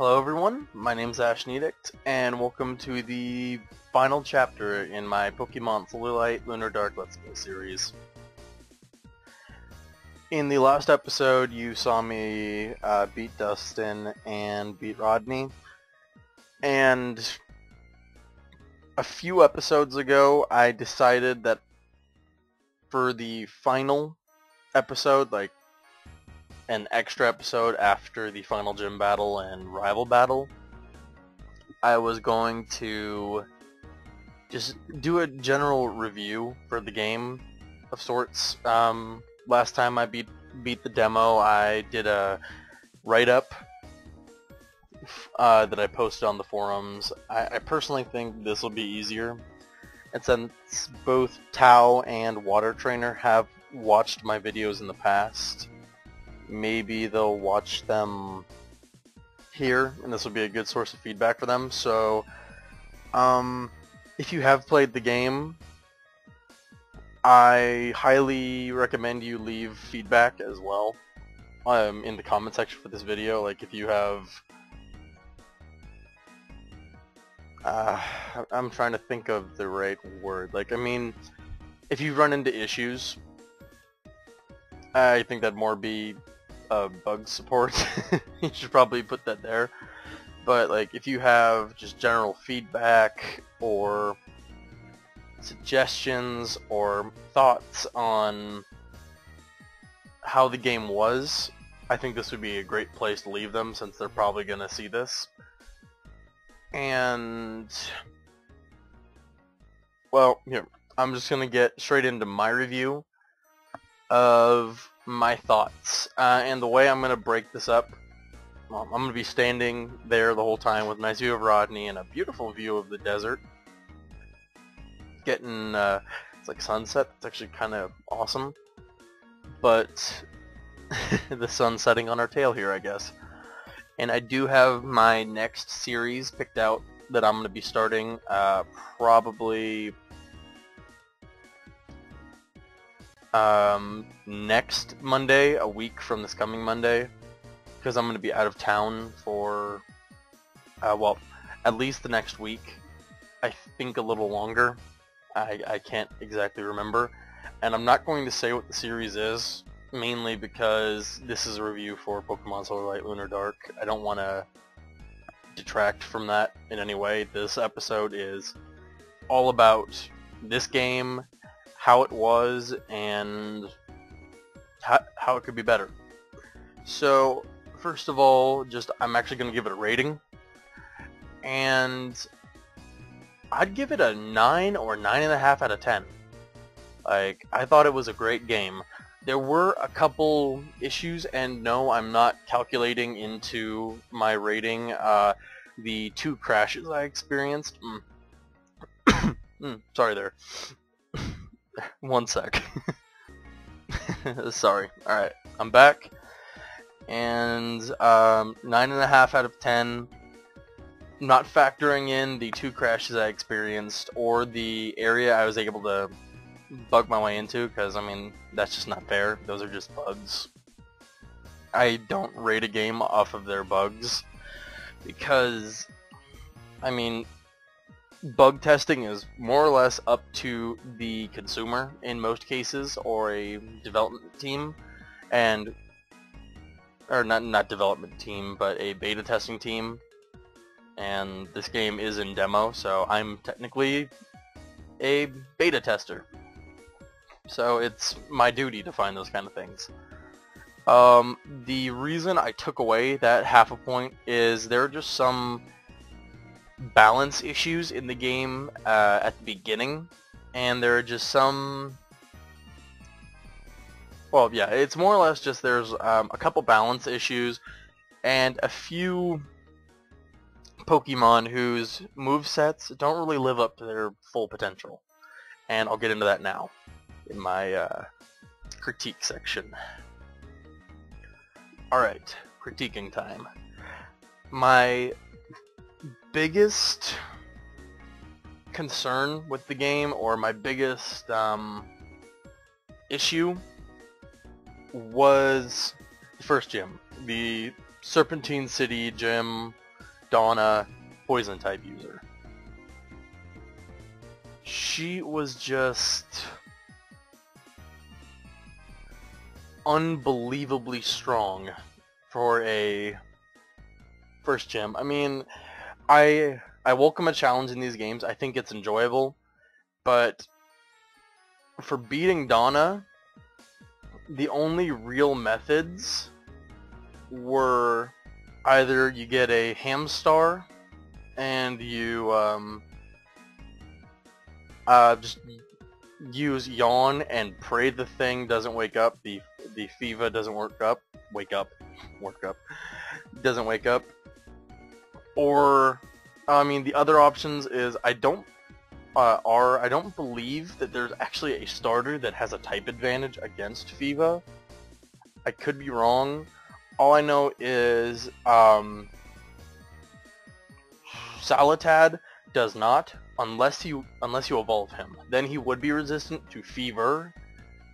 Hello everyone, my name's Ash Nedict, and welcome to the final chapter in my Pokemon Solar Light, Lunar Dark Let's Play series. In the last episode, you saw me beat Dustin and beat Rodney, and a few episodes ago, I decided that for the final episode, like an extra episode after the final gym battle and rival battle, I was going to just do a general review for the game of sorts. Last time I beat the demo, I did a write-up that I posted on the forums. I personally think this will be easier, and since both Tao and Water Trainer have watched my videos in the past, maybe they'll watch them here, and this will be a good source of feedback for them. So, if you have played the game, I highly recommend you leave feedback as well in the comment section for this video. Like, if you have... I'm trying to think of the right word. Like, I mean, if you run into issues, I think that'd more be bug support. You should probably put that there. But like, if you have just general feedback or suggestions or thoughts on how the game was, I think this would be a great place to leave them, since they're probably gonna see this. And well, here, I'm just gonna get straight into my review of my thoughts, and the way I'm going to break this up, I'm going to be standing there the whole time with a nice view of Rodney and a beautiful view of the desert, getting, it's like sunset. It's actually kind of awesome, but the sun's setting on our tail here, I guess. And I do have my next series picked out that I'm going to be starting, probably next Monday, a week from this coming Monday, because I'm going to be out of town for, well, at least the next week. I think a little longer. I can't exactly remember. And I'm not going to say what the series is, mainly because this is a review for Pokemon Solar Light, Lunar Dark. I don't want to detract from that in any way. This episode is all about this game, how it was, and how it could be better. So, first of all, I'm actually going to give it a rating, and I'd give it a 9 or 9.5 out of 10. Like, I thought it was a great game. There were a couple issues, and no, I'm not calculating into my rating the 2 crashes I experienced. Sorry there. One sec. Sorry. Alright, I'm back. And 9.5 out of 10. Not factoring in the 2 crashes I experienced or the area I was able to bug my way into, because, I mean, that's just not fair. Those are just bugs. I don't rate a game off of their bugs, because, I mean, bug testing is more or less up to the consumer in most cases, or a development team, or not development team, but a beta testing team. And this game is in demo, so I'm technically a beta tester. So it's my duty to find those kind of things. The reason I took away that half a point is there are just some balance issues in the game at the beginning, and there are just some... Well, yeah, it's more or less just there's a couple balance issues and a few Pokemon whose movesets don't really live up to their full potential. And I'll get into that now in my critique section. Alright, critiquing time. My biggest concern with the game, or my biggest issue, was the first gym. The Serpentine City gym Donna poison type user. She was just unbelievably strong for a first gym. I mean, I welcome a challenge in these games. I think it's enjoyable, but for beating Donna, the only real methods were either you get a ham star and you just use yawn and pray the thing doesn't wake up, the Fiva doesn't work up, doesn't wake up. Or, I mean, the other options is I don't believe that there's actually a starter that has a type advantage against Fiva. I could be wrong. All I know is Salatad does not, unless you evolve him. Then he would be resistant to Fever,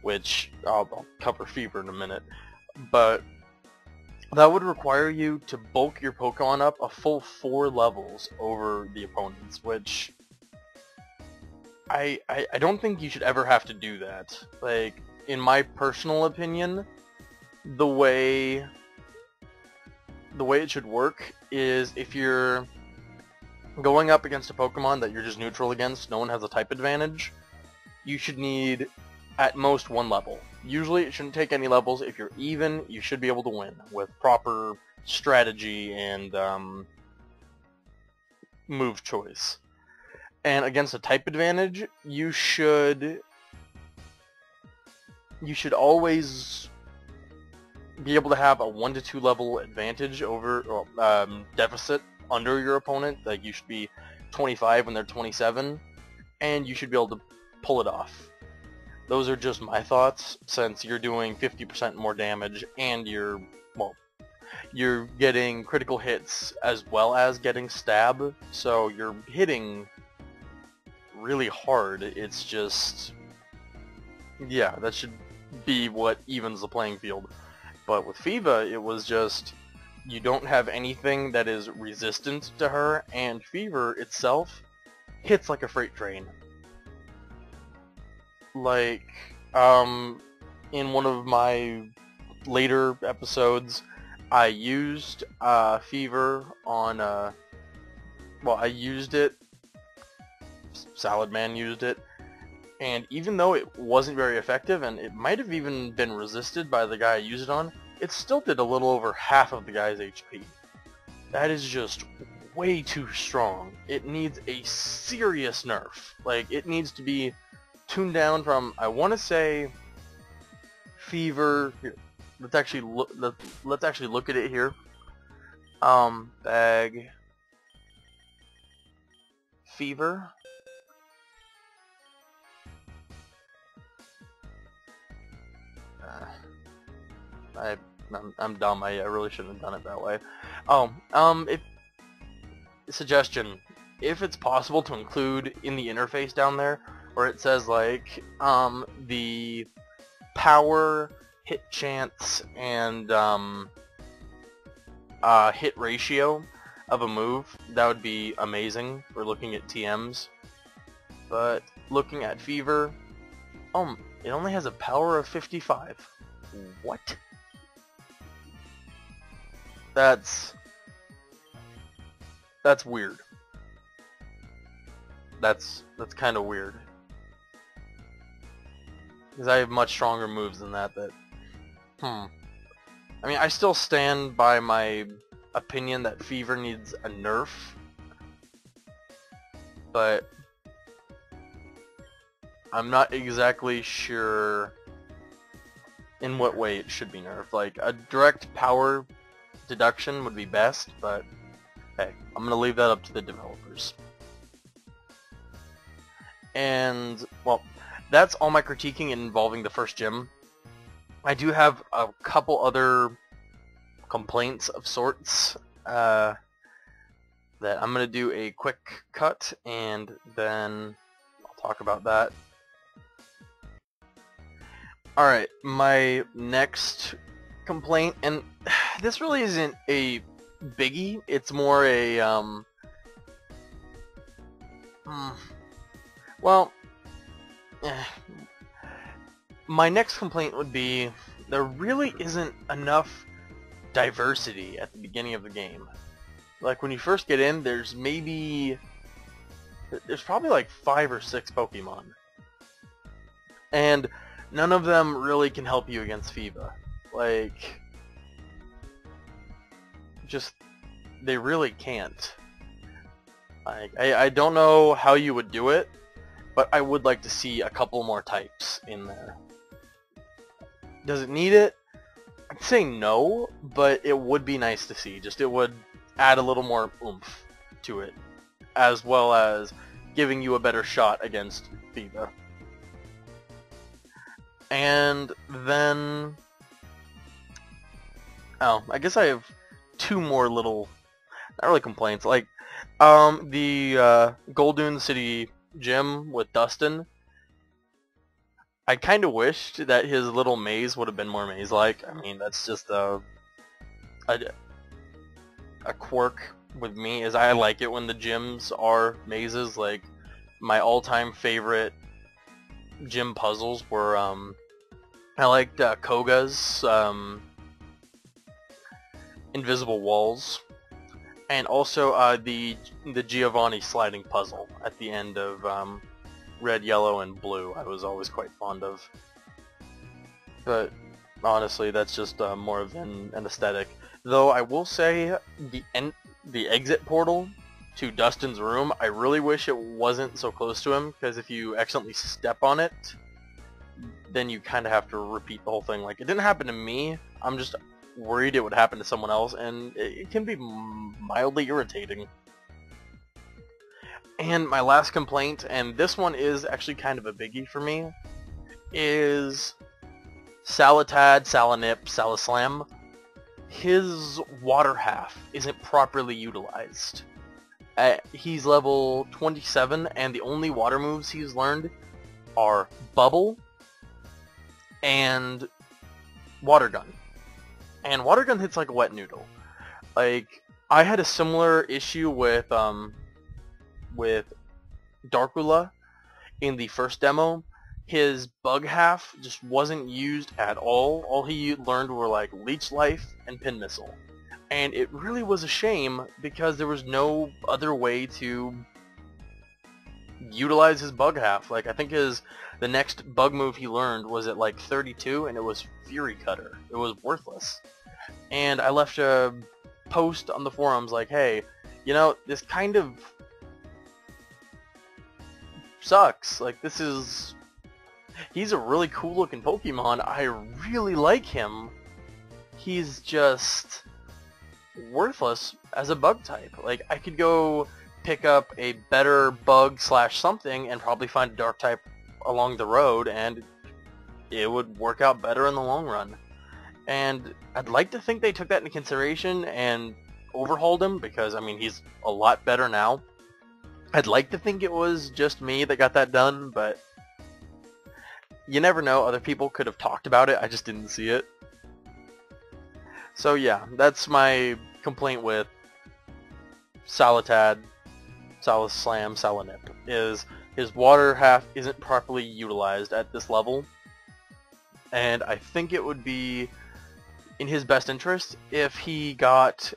which I'll cover Fever in a minute. But that would require you to bulk your Pokemon up a full 4 levels over the opponents, which I don't think you should ever have to do that. Like, in my personal opinion, the way it should work is if you're going up against a Pokemon that you're just neutral against, no one has a type advantage, you should need at most 1 level. Usually it shouldn't take any levels. If you're even, you should be able to win with proper strategy and move choice. And against a type advantage, you should always be able to have a 1 to 2 level advantage over deficit under your opponent. Like, you should be 25 when they're 27, and you should be able to pull it off. Those are just my thoughts, since you're doing 50% more damage and you're getting critical hits as well as getting stab, so you're hitting really hard. It's just, yeah, that should be what evens the playing field. But with Fiva, it was just, you don't have anything that is resistant to her, and Fever itself hits like a freight train. Like, in one of my later episodes, I used Fever on, I used it, Salad Man used it, and even though it wasn't very effective, and it might have even been resisted by the guy I used it on, it still did a little over half of the guy's HP. That is just way too strong. It needs a serious nerf. Like, it needs to be tuned down from, I want to say, Fever. Here, let's actually look at it here. Bag Fever. I'm dumb. I really shouldn't have done it that way. Suggestion: if it's possible to include in the interface down there, where it says like the power, hit chance, and hit ratio of a move, that would be amazing for looking at TMs. But looking at Fever, it only has a power of 55. What? That's weird. That's kind of weird. Because I have much stronger moves than that. I mean, I still stand by my opinion that Fever needs a nerf, but I'm not exactly sure in what way it should be nerfed. Like, a direct power deduction would be best, but hey, I'm gonna leave that up to the developers. And, well, that's all my critiquing involving the first gym. I do have a couple other complaints of sorts that I'm gonna do a quick cut, and then I'll talk about that. Alright, my next complaint, and this really isn't a biggie. It's more a well, eh, my next complaint would be there really isn't enough diversity at the beginning of the game. Like when you first get in, there's probably like 5 or 6 Pokemon, and none of them really can help you against Phoeba. Like, just they really can't. Like, I don't know how you would do it, but I would like to see a couple more types in there. Does it need it? I'd say no, but it would be nice to see. Just it would add a little more oomph to it, as well as giving you a better shot against Phoeba. And then, oh, I guess I have 2 more little, not really complaints, like, the Goldoon City gym with Dustin. I kind of wished that his little maze would have been more maze-like. I mean, that's just a quirk with me, is I like it when the gyms are mazes. Like, my all-time favorite gym puzzles were, I liked Koga's invisible walls, and also the Giovanni sliding puzzle at the end of Red, Yellow, and Blue. I was always quite fond of. But honestly, that's just more of an aesthetic. Though I will say the exit portal to Dustin's room, I really wish it wasn't so close to him, because if you accidentally step on it, then you kind of have to repeat the whole thing. Like, it didn't happen to me, I'm just worried it would happen to someone else, and it can be mildly irritating. And my last complaint, and this one is actually kind of a biggie for me, is Salatad, Salanip, Salaslam. His water half isn't properly utilized. He's level 27, and the only water moves he's learned are Bubble and Water Gun. And Water Gun hits like a wet noodle. Like, I had a similar issue with Darkula in the first demo. His bug half just wasn't used at all. All he learned were like Leech Life and Pin Missile. And it really was a shame because there was no other way to utilize his bug half. Like, I think the next bug move he learned was at like 32, and it was Fury Cutter. It was worthless. And I left a post on the forums like, hey, you know, this kind of sucks. Like, he's a really cool looking Pokemon. I really like him. He's just worthless as a bug type. Like, I could go pick up a better bug slash something and probably find a dark type along the road, and it would work out better in the long run. And I'd like to think they took that into consideration and overhauled him, because I mean, he's a lot better now. I'd like to think it was just me that got that done, but you never know. Other people could have talked about it, I just didn't see it. So yeah, that's my complaint with Salatad, Salaslam, Salanip, is his water half isn't properly utilized at this level, and I think it would be in his best interest if he got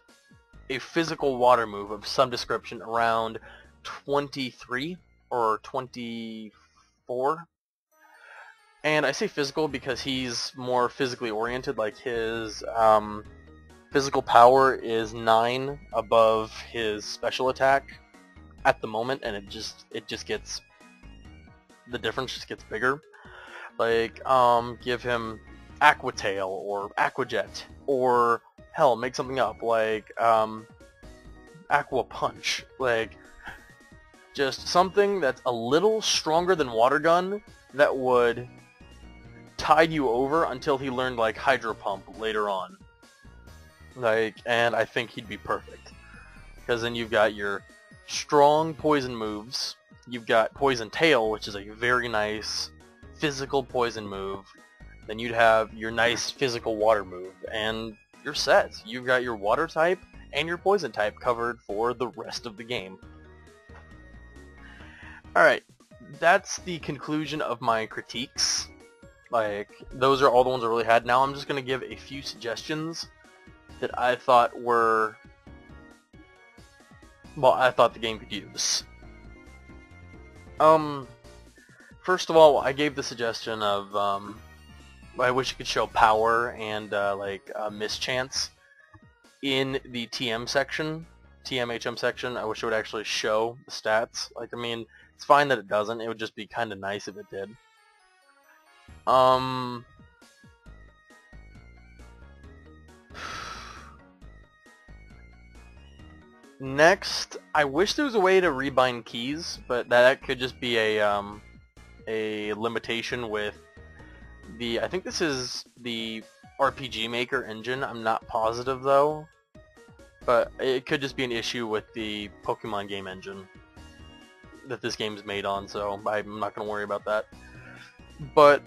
a physical water move of some description around 23 or 24. And I say physical because he's more physically oriented. Like, his physical power is 9 above his special attack at the moment, and it just gets, the difference just gets bigger. Like, give him Aqua Tail or Aqua Jet, or hell, make something up like Aqua Punch. Like, just something that's a little stronger than Water Gun that would tide you over until he learned like Hydro Pump later on. Like, and I think he'd be perfect, because then you've got your strong poison moves, you've got Poison Tail, which is a very nice physical poison move, then you'd have your nice physical water move, and you're set. You've got your water type and your poison type covered for the rest of the game. Alright, that's the conclusion of my critiques. Like, those are all the ones I really had. Now I'm just going to give a few suggestions that I thought were, well, I thought the game could use. First of all, I gave the suggestion of, I wish it could show power and, mischance in the TM section, TMHM section. I wish it would actually show the stats. Like, I mean, it's fine that it doesn't. It would just be kind of nice if it did. Next, I wish there was a way to rebind keys, but that could just be a limitation with the, I think this is the RPG Maker engine. I'm not positive though, but it could just be an issue with the Pokemon game engine that this game is made on, so I'm not going to worry about that. But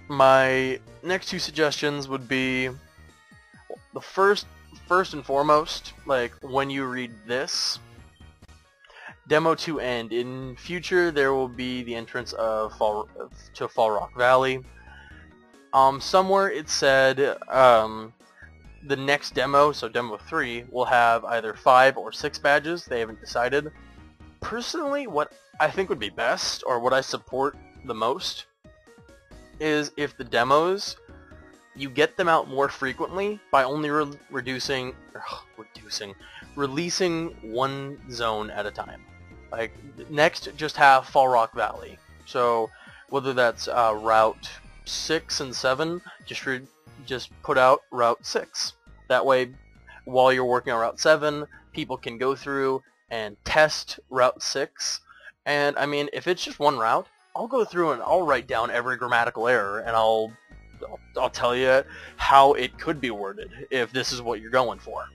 my next two suggestions would be, the first and foremost, like, when you read this, demo to end. In future, there will be the entrance of Fall Rock Valley. Somewhere it said the next demo, so demo 3, will have either 5 or 6 badges. They haven't decided. Personally, what I think would be best, or what I support the most, is if the demos, you get them out more frequently by only releasing one zone at a time. Like, next, just have Fall Rock Valley. So, whether that's Route 6 and 7, just put out Route 6. That way, while you're working on Route 7, people can go through and test Route 6. And, I mean, if it's just one route, I'll go through and I'll write down every grammatical error, and I'll tell you how it could be worded if this is what you're going for.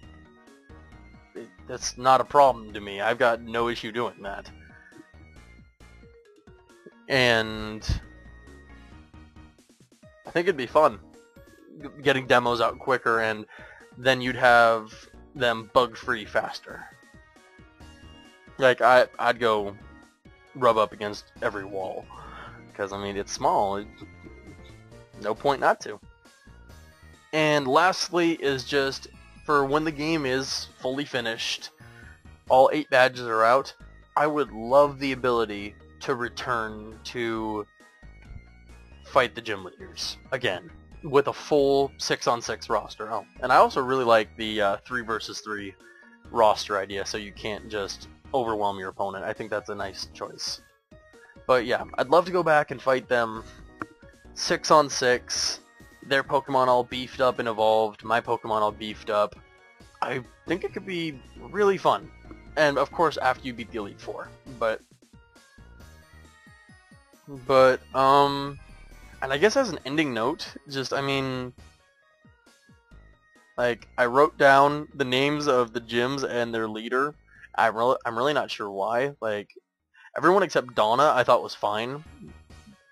That's not a problem to me. I've got no issue doing that. And I think it'd be fun getting demos out quicker, and then you'd have them bug-free faster. Like, I'd go rub up against every wall, because, I mean, it's small. No point not to. And lastly is just, for when the game is fully finished, all 8 badges are out, I would love the ability to return to fight the gym leaders again with a full 6-on-6 roster. Oh, and I also really like the 3 versus 3 roster idea, so you can't just overwhelm your opponent. I think that's a nice choice. But yeah, I'd love to go back and fight them 6-on-6, their Pokemon all beefed up and evolved, my Pokemon all beefed up. I think it could be really fun. And of course after you beat the Elite Four. But and I guess as an ending note, just, I mean, like, I wrote down the names of the gyms and their leader. I'm really not sure why. Like, everyone except Donna I thought was fine.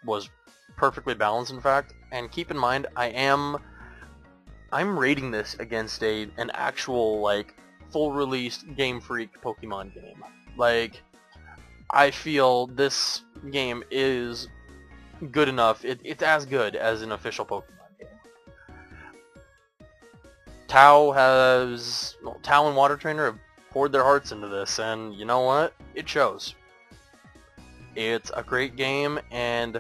Was perfectly balanced, in fact. And keep in mind, I'm rating this against an actual, like, full released Game Freak Pokemon game. Like, I feel this game is good enough. It's as good as an official Pokemon game. Tao and Water Trainer have poured their hearts into this, and you know what? It shows. It's a great game, and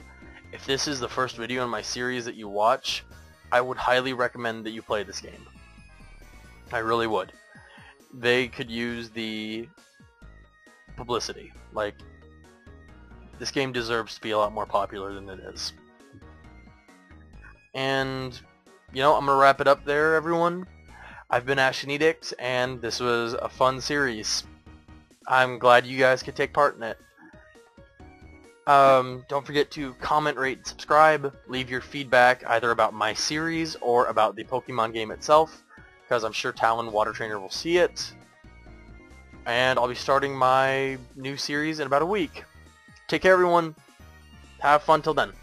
if this is the first video in my series that you watch, I would highly recommend that you play this game. I really would. They could use the publicity. Like, this game deserves to be a lot more popular than it is. And, you know, I'm going to wrap it up there, everyone. I've been Ashen Edict, and this was a fun series. I'm glad you guys could take part in it. Don't forget to comment, rate, and subscribe. Leave your feedback either about my series or about the Pokemon game itself, because I'm sure Talon Water Trainer will see it. And I'll be starting my new series in about a week. Take care, everyone. Have fun till then.